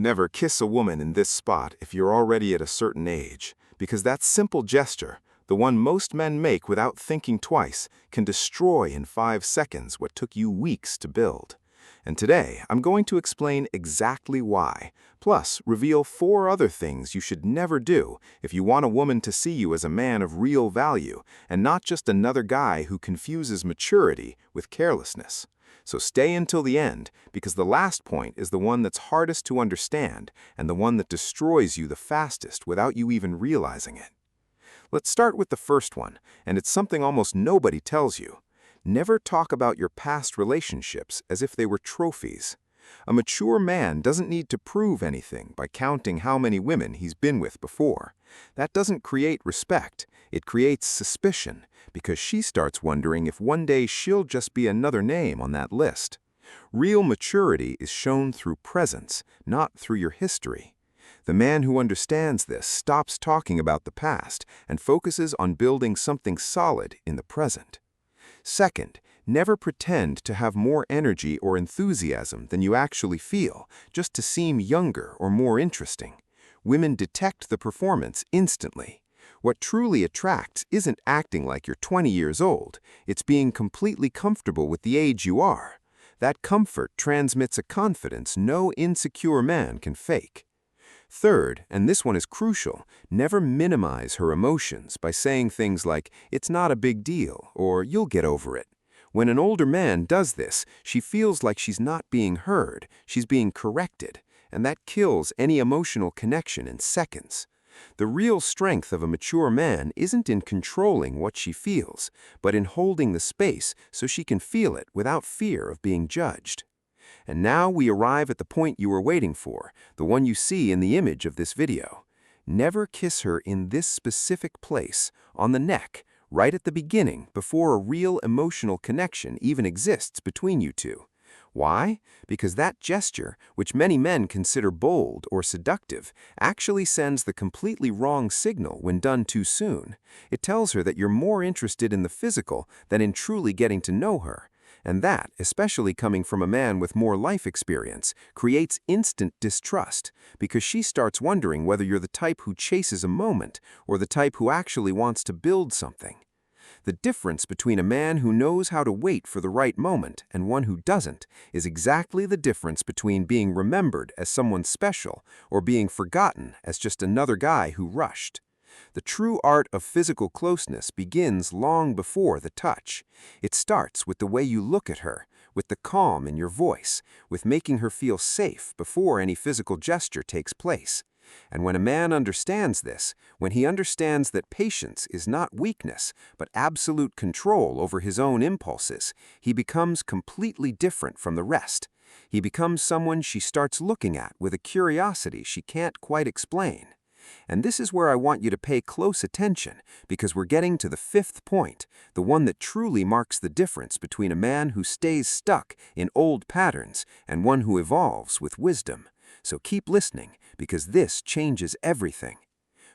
Never kiss a woman in this spot if you're already at a certain age, because that simple gesture, the one most men make without thinking twice, can destroy in 5 seconds what took you weeks to build. And today, I'm going to explain exactly why, plus reveal 4 other things you should never do if you want a woman to see you as a man of real value and not just another guy who confuses maturity with carelessness. So stay until the end, because the last point is the one that's hardest to understand and the one that destroys you the fastest without you even realizing it. Let's start with the first one, and it's something almost nobody tells you. Never talk about your past relationships as if they were trophies. A mature man doesn't need to prove anything by counting how many women he's been with before. That doesn't create respect, it creates suspicion, because she starts wondering if one day she'll just be another name on that list. Real maturity is shown through presence, not through your history. The man who understands this stops talking about the past and focuses on building something solid in the present. Second, never pretend to have more energy or enthusiasm than you actually feel, just to seem younger or more interesting. Women detect the performance instantly. What truly attracts isn't acting like you're 20 years old, it's being completely comfortable with the age you are. That comfort transmits a confidence no insecure man can fake. Third, and this one is crucial, never minimize her emotions by saying things like, "It's not a big deal," or "You'll get over it." When an older man does this, she feels like she's not being heard, she's being corrected, and that kills any emotional connection in seconds. The real strength of a mature man isn't in controlling what she feels, but in holding the space so she can feel it without fear of being judged. And now we arrive at the point you were waiting for, the one you see in the image of this video. Never kiss her in this specific place, on the neck, right at the beginning, before a real emotional connection even exists between you two. Why? Because that gesture, which many men consider bold or seductive, actually sends the completely wrong signal when done too soon. It tells her that you're more interested in the physical than in truly getting to know her. And that, especially coming from a man with more life experience, creates instant distrust, because she starts wondering whether you're the type who chases a moment or the type who actually wants to build something. The difference between a man who knows how to wait for the right moment and one who doesn't is exactly the difference between being remembered as someone special or being forgotten as just another guy who rushed. The true art of physical closeness begins long before the touch. It starts with the way you look at her, with the calm in your voice, with making her feel safe before any physical gesture takes place. And when a man understands this, when he understands that patience is not weakness, but absolute control over his own impulses, he becomes completely different from the rest. He becomes someone she starts looking at with a curiosity she can't quite explain. And this is where I want you to pay close attention, because we're getting to the 5th point, the one that truly marks the difference between a man who stays stuck in old patterns and one who evolves with wisdom. So keep listening, because this changes everything.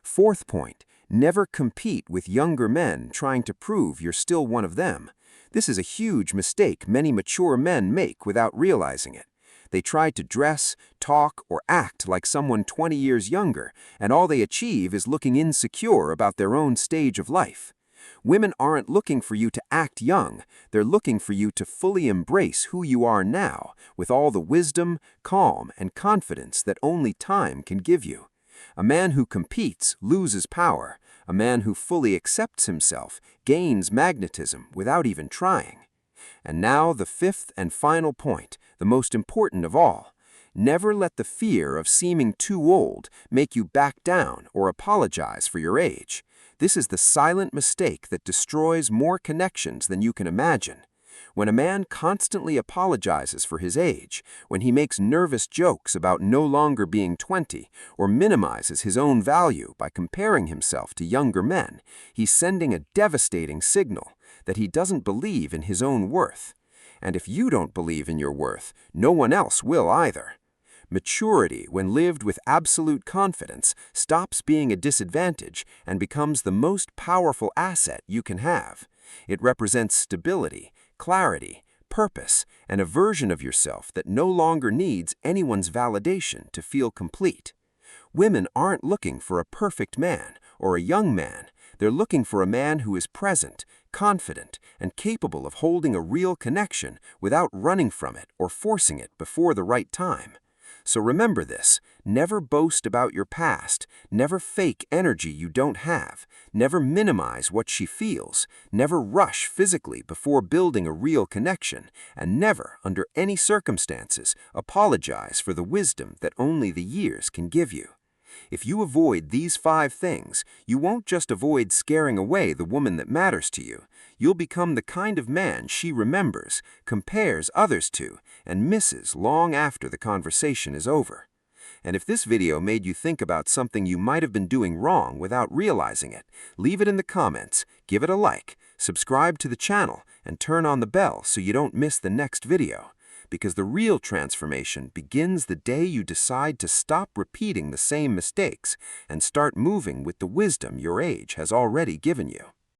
4th point, never compete with younger men trying to prove you're still one of them. This is a huge mistake many mature men make without realizing it. They try to dress, talk, or act like someone 20 years younger, and all they achieve is looking insecure about their own stage of life. Women aren't looking for you to act young, they're looking for you to fully embrace who you are now, with all the wisdom, calm, and confidence that only time can give you. A man who competes loses power. A man who fully accepts himself gains magnetism without even trying. And now the 5th and final point, the most important of all. Never let the fear of seeming too old make you back down or apologize for your age. This is the silent mistake that destroys more connections than you can imagine. When a man constantly apologizes for his age, when he makes nervous jokes about no longer being 20, or minimizes his own value by comparing himself to younger men, he's sending a devastating signal that he doesn't believe in his own worth. And if you don't believe in your worth, no one else will either. Maturity, when lived with absolute confidence, stops being a disadvantage and becomes the most powerful asset you can have. It represents stability, clarity, purpose, and a version of yourself that no longer needs anyone's validation to feel complete. Women aren't looking for a perfect man or a young man. They're looking for a man who is present, confident, and capable of holding a real connection without running from it or forcing it before the right time. So remember this: never boast about your past, never fake energy you don't have, never minimize what she feels, never rush physically before building a real connection, and never, under any circumstances, apologize for the wisdom that only the years can give you. If you avoid these 5 things, you won't just avoid scaring away the woman that matters to you. You'll become the kind of man she remembers, compares others to, and misses long after the conversation is over. And if this video made you think about something you might have been doing wrong without realizing it, leave it in the comments, give it a like, subscribe to the channel, and turn on the bell so you don't miss the next video. Because the real transformation begins the day you decide to stop repeating the same mistakes and start moving with the wisdom your age has already given you.